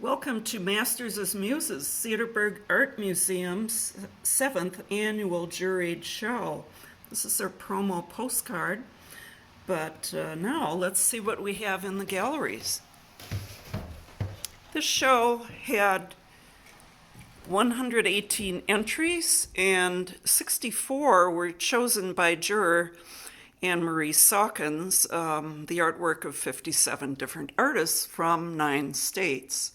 Welcome to Masters as Muses, Cedarburg Art Museum's 7th annual juried show. This is our promo postcard, but now let's see what we have in the galleries. This show had 118 entries, and 64 were chosen by juror Annemarie Sawkins, the artwork of 57 different artists from 9 states.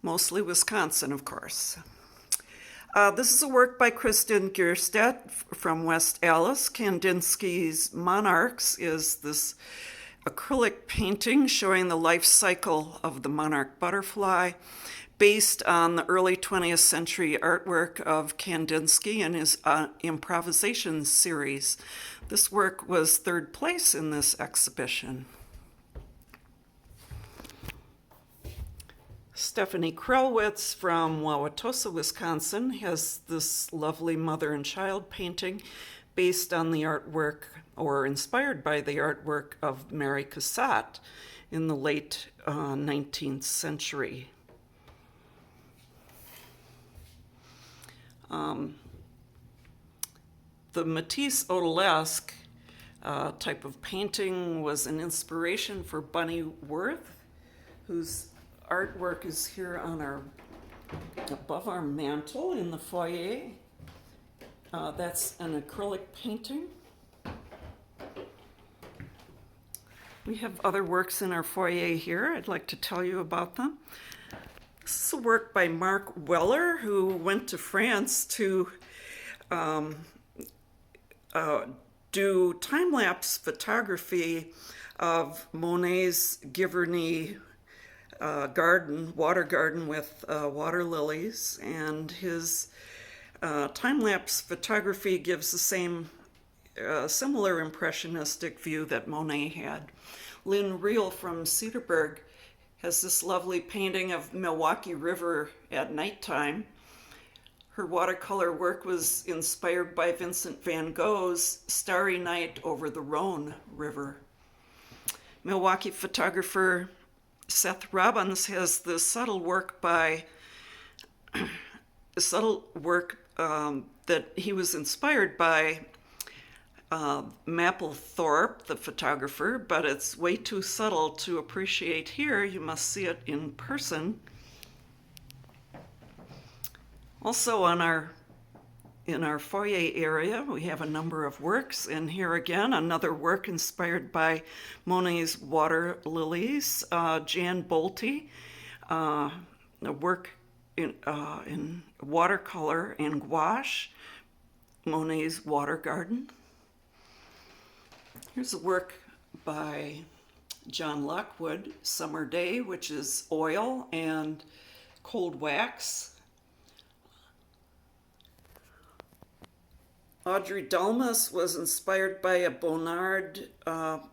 Mostly Wisconsin, of course. This is a work by Kristen Gierstedt from West Allis. Kandinsky's Monarchs is this acrylic painting showing the life cycle of the monarch butterfly, based on the early 20th century artwork of Kandinsky and his improvisation series. This work was 3rd place in this exhibition. Stephanie Krelwitz from Wauwatosa, Wisconsin, has this lovely mother and child painting based on the artwork, or inspired by the artwork, of Mary Cassatt in the late 19th century. The Matisse Odalesque type of painting was an inspiration for Bunny Worth, whose artwork is here on above our mantle in the foyer. That's an acrylic painting. We have other works in our foyer here. I'd like to tell you about them. This is a work by Mark Weller, who went to France to do time-lapse photography of Monet's Giverny water garden with water lilies, and his time-lapse photography gives the same similar impressionistic view that Monet had. Lynn Reel from Cedarburg has this lovely painting of Milwaukee River at nighttime. Her watercolor work was inspired by Vincent van Gogh's Starry Night over the Rhone River. Milwaukee photographer Seth Robbins has the subtle work that he was inspired by Mapplethorpe, the photographer, but it's way too subtle to appreciate here. You must see it in person. Also in our foyer area, we have a number of works, and here again, another work inspired by Monet's water lilies. Jan Boelte, a work in watercolor and gouache, Monet's water garden. Here's a work by John Lockwood, Summer Day, which is oil and cold wax. Audrey Dulmes was inspired by a Bonnard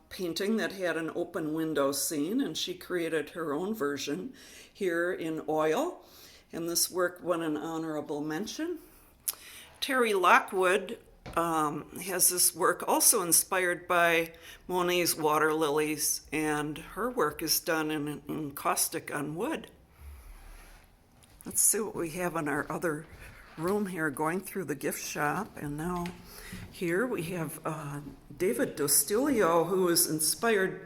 painting that had an open window scene, and she created her own version here in oil, and this work won an honorable mention. Terry Lockwood has this work also inspired by Monet's water lilies, and her work is done in caustic on wood. Let's see what we have in our other room here, going through the gift shop. And now here we have David Dostilio, who is inspired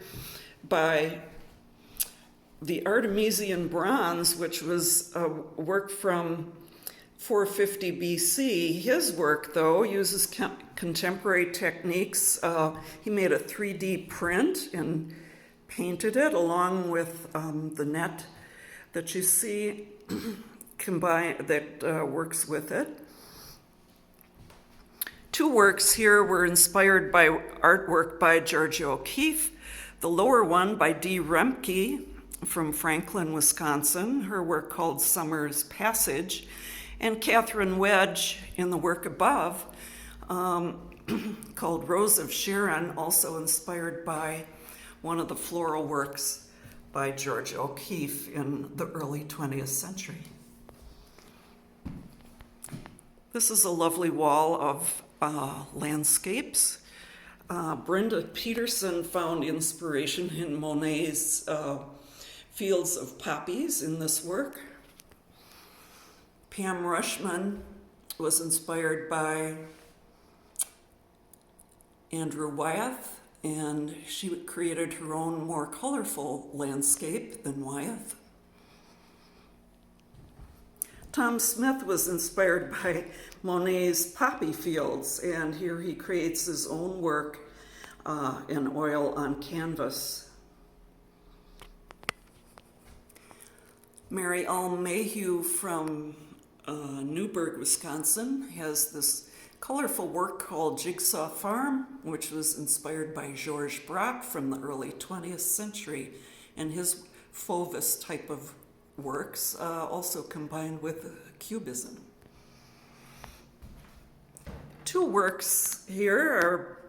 by the Artemisian bronze, which was a work from 450 BC. His work, though, uses contemporary techniques. He made a 3D print and painted it along with the net that you see that works with it. 2 works here were inspired by artwork by Georgia O'Keeffe. The lower one by Dee Remke from Franklin, Wisconsin, her work called Summer's Passage, and Catherine Wedge in the work above called Rose of Sharon, also inspired by one of the floral works by Georgia O'Keeffe in the early 20th century. This is a lovely wall of landscapes. Brenda Peterson found inspiration in Monet's fields of poppies in this work. Pam Rushman was inspired by Andrew Wyeth, and she created her own more colorful landscape than Wyeth. Tom Smith was inspired by Monet's poppy fields, and here he creates his own work in oil on canvas. Mary Mayhew from Newburgh, Wisconsin, has this colorful work called Jigsaw Farm, which was inspired by Georges Braque from the early 20th century, and his Fauves type of works, also combined with Cubism. Two works here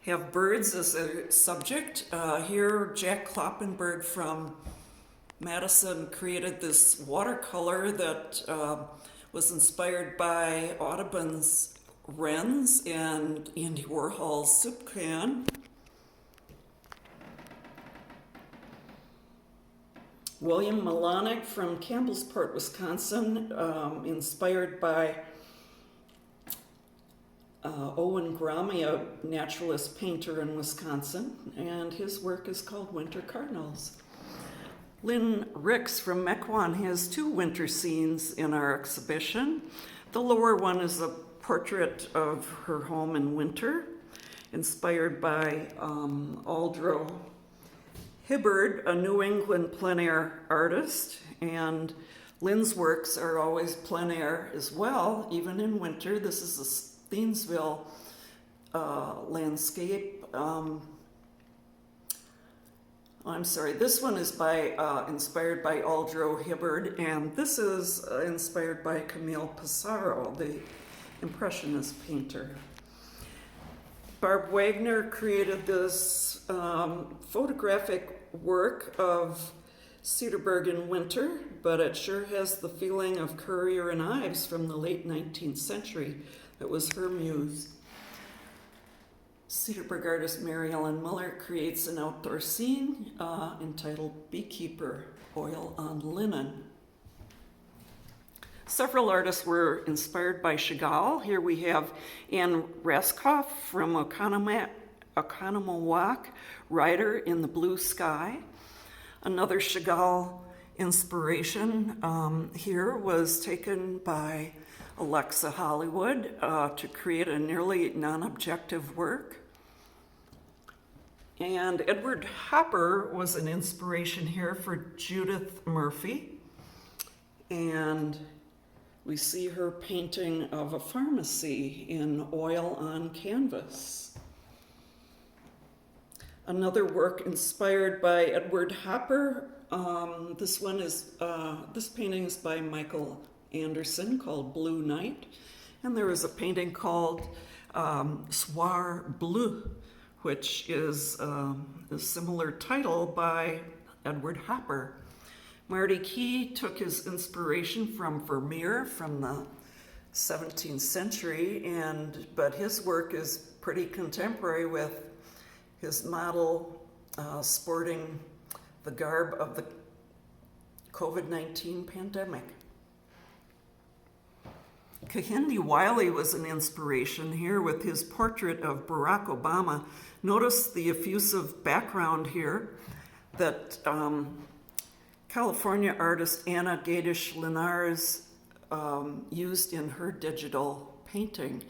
have birds as a subject. Here, Jack Kloppenberg from Madison created this watercolor that was inspired by Audubon's wrens and Andy Warhol's soup can. William Malonick from Campbellsport, Wisconsin, inspired by Owen Grommy, a naturalist painter in Wisconsin, and his work is called Winter Cardinals. Lynn Ricks from Mequon has two winter scenes in our exhibition. The lower one is a portrait of her home in winter, inspired by Audrey Hibbard, a New England plein air artist, and Lynn's works are always plein air as well, even in winter. This is a Thiensville landscape. This one is inspired by Audrey Hibbard, and this is inspired by Camille Pissarro, the Impressionist painter. Barb Wagner created this photographic work of Cedarburg in winter, but it sure has the feeling of Currier and Ives from the late 19th century. That was her muse. Cedarburg artist Mary Ellen Miller creates an outdoor scene entitled Beekeeper, Oil on Linen. Several artists were inspired by Chagall. Here we have Anne Raskoff from Oconomowoc, Rider in the Blue Sky. Another Chagall inspiration here was taken by Alexa Hollywood to create a nearly non-objective work. And Edward Hopper was an inspiration here for Judith Murphy. And we see her painting of a pharmacy in oil on canvas. Another work inspired by Edward Hopper. This painting is by Michael Anderson called Blue Night. And there is a painting called Soir Bleu, which is a similar title by Edward Hopper. Marty Key took his inspiration from Vermeer from the 17th century, but his work is pretty contemporary with his model sporting the garb of the COVID-19 pandemic. Kehinde Wiley was an inspiration here with his portrait of Barack Obama. Notice the effusive background here that California artist Anna Gadish-Linares used in her digital painting.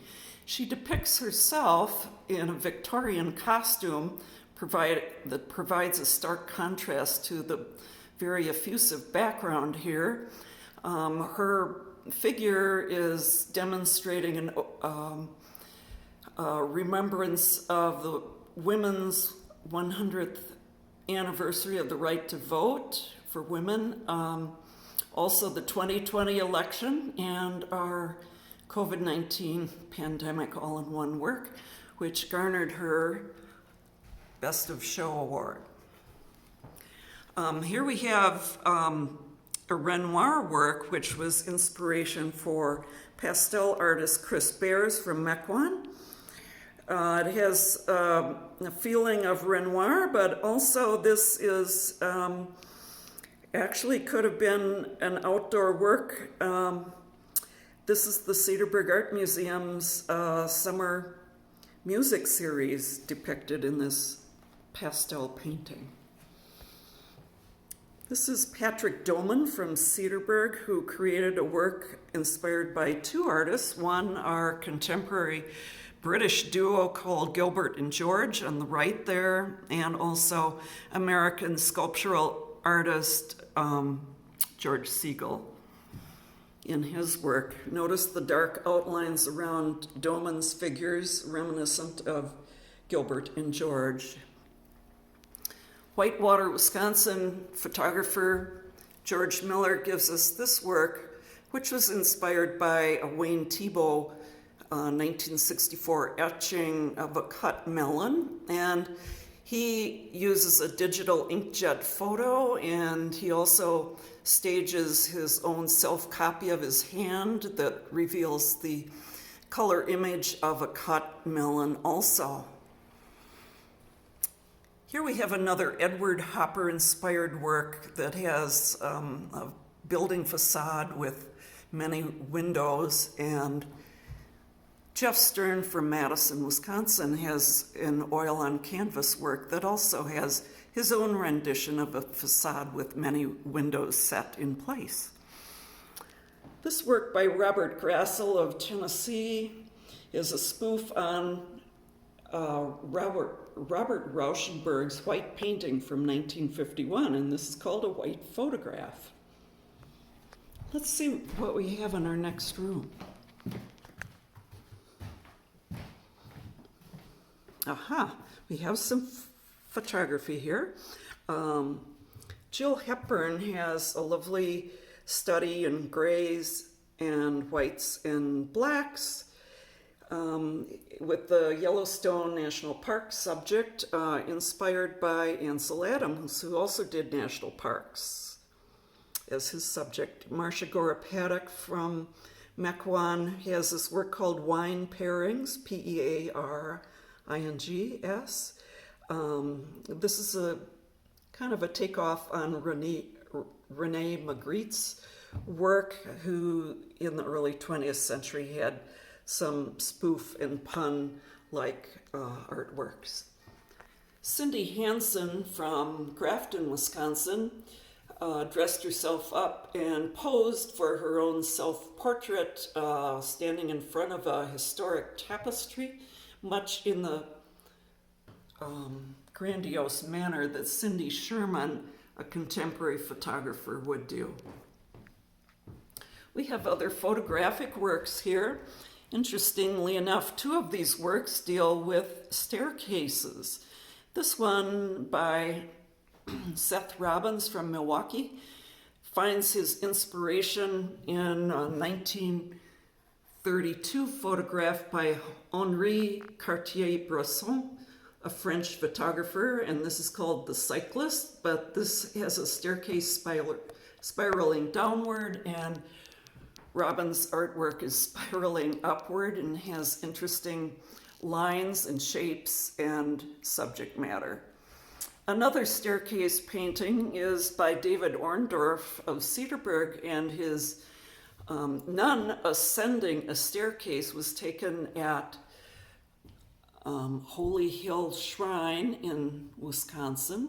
She depicts herself in a Victorian costume that provides a stark contrast to the very effusive background here. Her figure is demonstrating a remembrance of the women's 100th anniversary of the right to vote for women, also the 2020 election, and our COVID-19 pandemic all in one work, which garnered her Best of Show award. Here we have a Renoir work, which was inspiration for pastel artist Chris Behrs from Mequon. It has a feeling of Renoir, but also this is actually could have been an outdoor work. This is the Cedarburg Art Museum's summer music series depicted in this pastel painting. This is Patrick Doughman from Cedarburg, who created a work inspired by two artists. One, our contemporary British duo called Gilbert and George on the right there, and also American sculptural artist George Siegel in his work. Notice the dark outlines around Doughman's figures, reminiscent of Gilbert and George. Whitewater, Wisconsin photographer George Miller gives us this work, which was inspired by a Wayne Thiebaud 1964 etching of a cut melon. And he uses a digital inkjet photo, and he also stages his own self-copy of his hand that reveals the color image of a cut melon also. Here we have another Edward Hopper-inspired work that has a building facade with many windows, and Jeff Stern from Madison, Wisconsin has an oil on canvas work that also has his own rendition of a facade with many windows set in place. This work by Robert Grassel of Tennessee is a spoof on Robert Rauschenberg's white painting from 1951, and this is called a white photograph. Let's see what we have in our next room. Aha, we have some photography here. Jill Hepburn has a lovely study in grays and whites and blacks with the Yellowstone National Park subject, inspired by Ansel Adams, who also did national parks as his subject. Marcia Gorra-Patek from Mequon has this work called Wine Pairings, Pearings. This is a kind of a takeoff on Rene Magritte's work, who in the early 20th century had some spoof and pun-like artworks. Cindy Hansen from Grafton, Wisconsin, dressed herself up and posed for her own self-portrait, standing in front of a historic tapestry, much in the grandiose manner that Cindy Sherman, a contemporary photographer, would do. We have other photographic works here. Interestingly enough, two of these works deal with staircases. This one by Seth Robbins from Milwaukee finds his inspiration in a 1932 photograph by Henri Cartier-Bresson, a French photographer, and this is called The Cyclist, but this has a staircase spiraling downward, and Robbins' artwork is spiraling upward and has interesting lines and shapes and subject matter. Another staircase painting is by David Orndorff of Cedarburg, and his nun ascending a staircase was taken at Holy Hill Shrine in Wisconsin,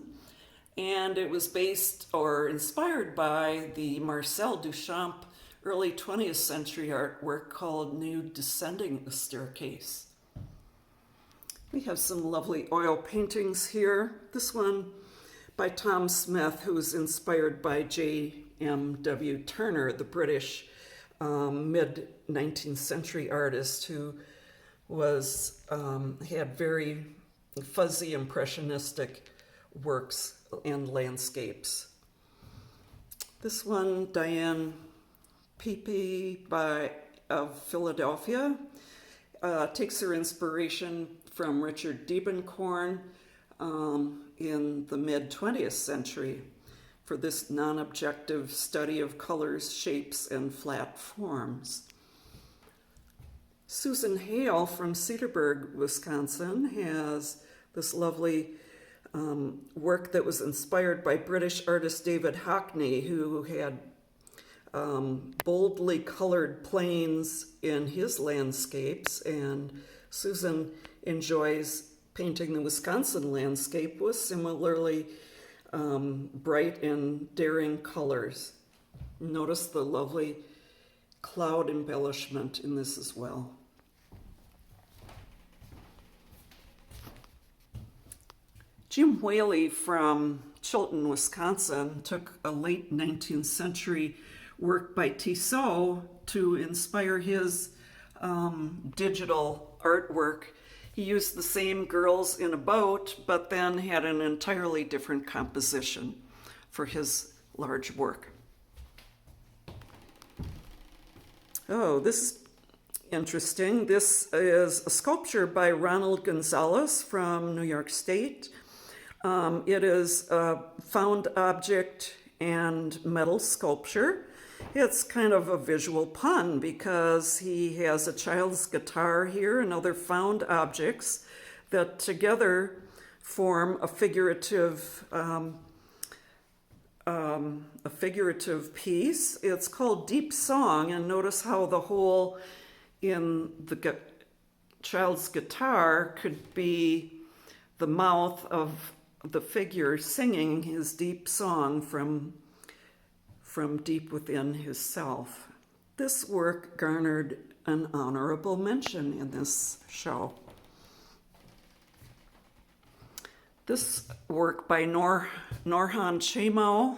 and it was based or inspired by the Marcel Duchamp early 20th century artwork called Nude Descending a Staircase. We have some lovely oil paintings here. This one by Tom Smith, who was inspired by J.M.W. Turner, the British mid-19th century artist who was had very fuzzy impressionistic works and landscapes. This one, Diane Pepe of Philadelphia, takes her inspiration from Richard Diebenkorn in the mid-20th century for this non-objective study of colors, shapes, and flat forms. Susan Hale from Cedarburg, Wisconsin, has this lovely work that was inspired by British artist David Hockney, who had boldly colored plains in his landscapes, and Susan enjoys painting the Wisconsin landscape with similarly bright and daring colors. Notice the lovely cloud embellishment in this as well. Jim Whaley from Chilton, Wisconsin, took a late 19th century work by Tissot to inspire his digital artwork. He used the same girls in a boat, but then had an entirely different composition for his large work. Oh, this is interesting. This is a sculpture by Ronald Gonzalez from New York State. It is a found object and metal sculpture. It's kind of a visual pun because he has a child's guitar here and other found objects that together form a figurative piece. It's called Deep Song, and notice how the hole in the child's guitar could be the mouth of the figure singing his deep song from deep within his self. This work garnered an honorable mention in this show. This work by Norhan Chamo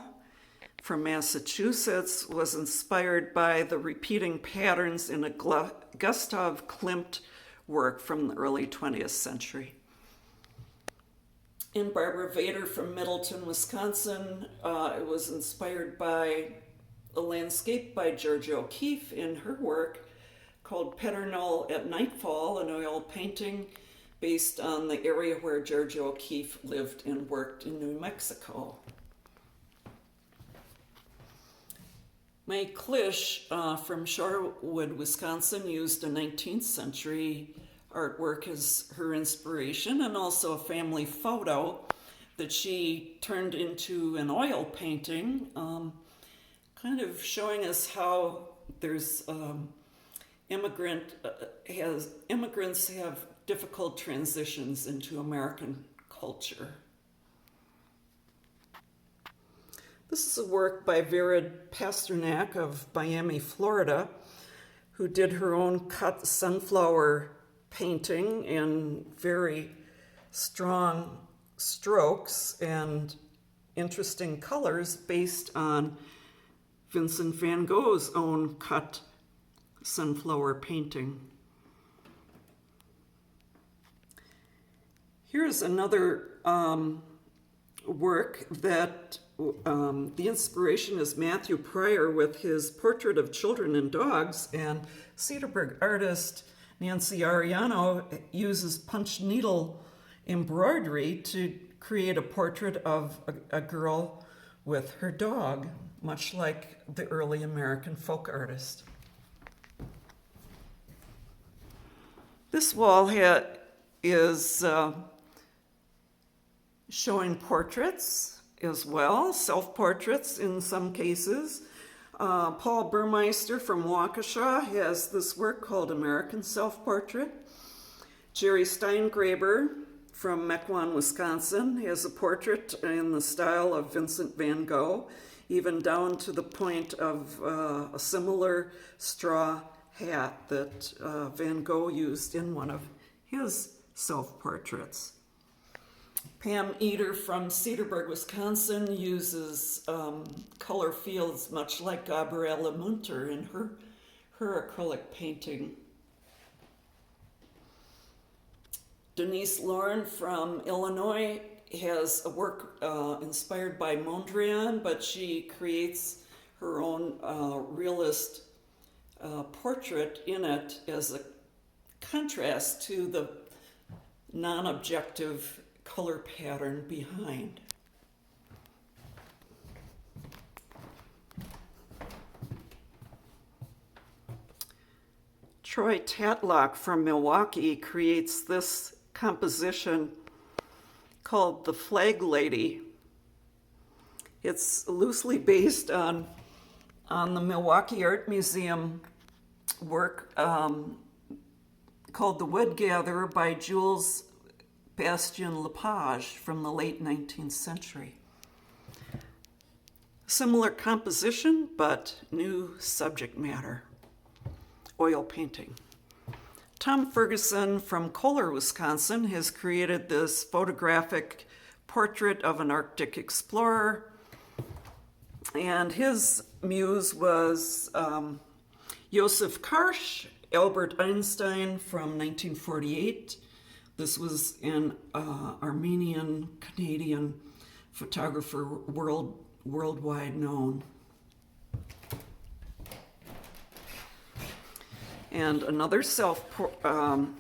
from Massachusetts was inspired by the repeating patterns in a Gustav Klimt work from the early 20th century. And Barbara Vader from Middleton, Wisconsin, it was inspired by a landscape by George O'Keeffe in her work called Peternel at Nightfall, an oil painting based on the area where George O'Keeffe lived and worked in New Mexico. May Klish from Shorewood, Wisconsin, used a 19th century artwork as her inspiration, and also a family photo that she turned into an oil painting, kind of showing us how there's immigrants have difficult transitions into American culture. This is a work by Vera Pasternak of Miami, Florida, who did her own cut sunflower painting in very strong strokes and interesting colors based on Vincent van Gogh's own cut sunflower painting. Here's another work that the inspiration is Matthew Pryor with his portrait of children and dogs, and Cedarburg artist Nancee Ariagno uses punch needle embroidery to create a portrait of a girl with her dog, much like the early American folk artist. This wall is showing portraits as well, self-portraits in some cases. Paul Burmeister from Waukesha has this work called American Self-Portrait. Jerry Steingraber from Mequon, Wisconsin has a portrait in the style of Vincent van Gogh, even down to the point of a similar straw hat that Van Gogh used in one of his self-portraits. Pam Eader from Cedarburg, Wisconsin uses color fields much like Gabriela Munter in her acrylic painting. Denise Lauren from Illinois has a work inspired by Mondrian, but she creates her own realist portrait in it as a contrast to the non-objective color pattern behind. Troy Tatlock from Milwaukee creates this composition called The Flag Lady. It's loosely based on the Milwaukee Art Museum work called The Wood Gatherer by Jules Bastien Lepage from the late 19th century. Similar composition, but new subject matter. Oil painting. Tom Ferguson from Kohler, Wisconsin, has created this photographic portrait of an Arctic explorer. And his muse was Josef Karsh, Albert Einstein from 1948. This was an Armenian-Canadian photographer worldwide known. And another self-portrait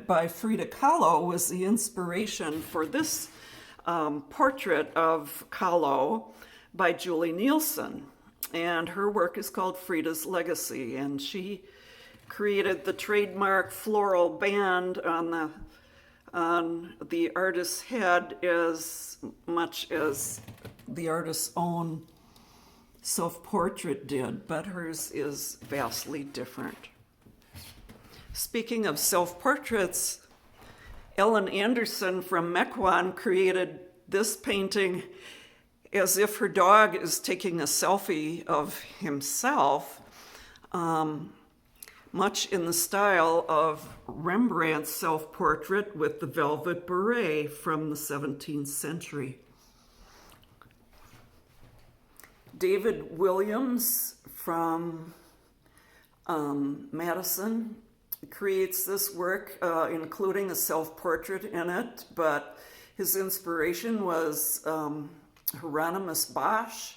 by Frida Kahlo was the inspiration for this portrait of Kahlo by Julie Nielsen. And her work is called Frida's Legacy, and she created the trademark floral band on the artist's head as much as the artist's own self-portrait did, but hers is vastly different. Speaking of self-portraits, Ellen Anderson from Mequon created this painting as if her dog is taking a selfie of himself, much in the style of Rembrandt's self-portrait with the velvet beret from the 17th century. David Williams from Madison creates this work, including a self-portrait in it, but his inspiration was Hieronymus Bosch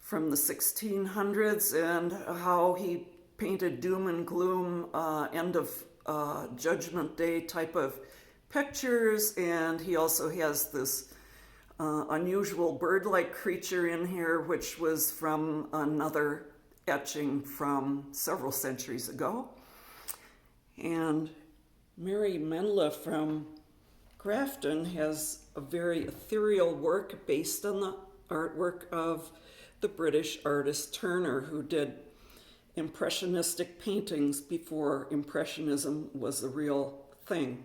from the 1600s and how he painted doom and gloom, end of Judgment Day type of pictures, and he also has this unusual bird-like creature in here, which was from another etching from several centuries ago. And Mary Mendla from Grafton has a very ethereal work based on the artwork of the British artist Turner, who did impressionistic paintings before Impressionism was a real thing.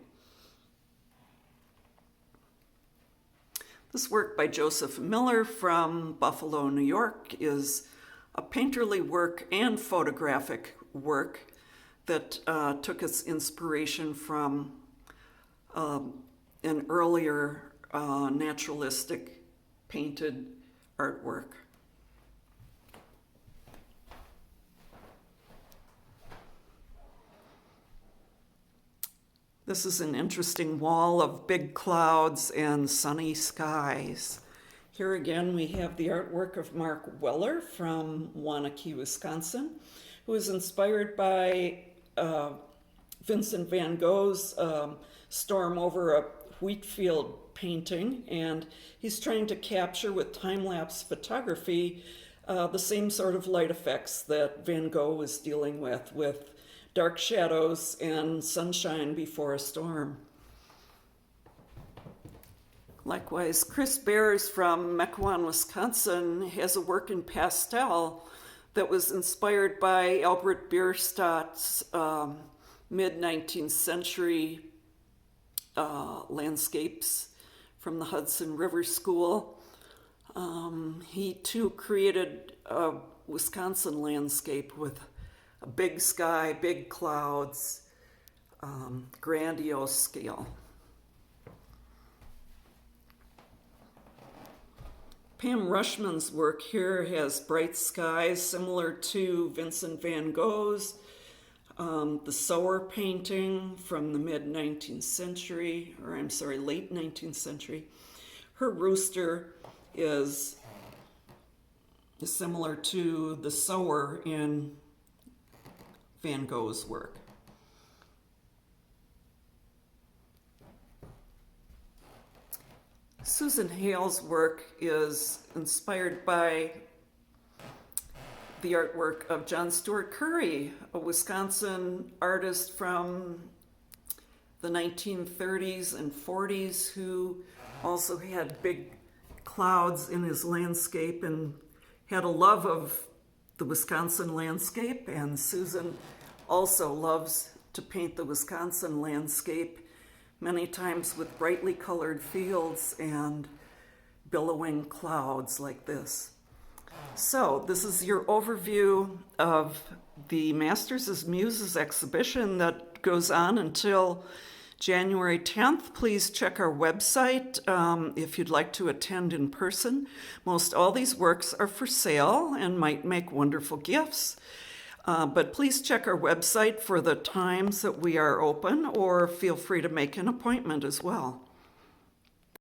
This work by Joseph Miller from Buffalo, New York is a painterly work and photographic work that took its inspiration from an earlier naturalistic painted artwork. This is an interesting wall of big clouds and sunny skies. Here again we have the artwork of Mark Weller from Waunakee, Wisconsin, who was inspired by Vincent van Gogh's Storm Over a Wheat Field painting, and he's trying to capture with time-lapse photography the same sort of light effects that Van Gogh was dealing with dark shadows and sunshine before a storm. Likewise, Chris Behrs from Mequon, Wisconsin has a work in pastel that was inspired by Albert Bierstadt's mid-19th century landscapes from the Hudson River School. He too created a Wisconsin landscape with a big sky, big clouds, grandiose scale. Pam Rushman's work here has bright skies similar to Vincent van Gogh's, the Sower painting from the mid-19th century, late 19th century. Her rooster is similar to the Sower in Van Gogh's work. Susan Hale's work is inspired by the artwork of John Stuart Curry, a Wisconsin artist from the 1930s and 40s who also had big clouds in his landscape and had a love of the Wisconsin landscape. And Susan also loves to paint the Wisconsin landscape, many times with brightly colored fields and billowing clouds like this. So this is your overview of the Masters as Muses exhibition that goes on until January 10th. Please check our website if you'd like to attend in person. Most all these works are for sale and might make wonderful gifts. But please check our website for the times that we are open, or feel free to make an appointment as well.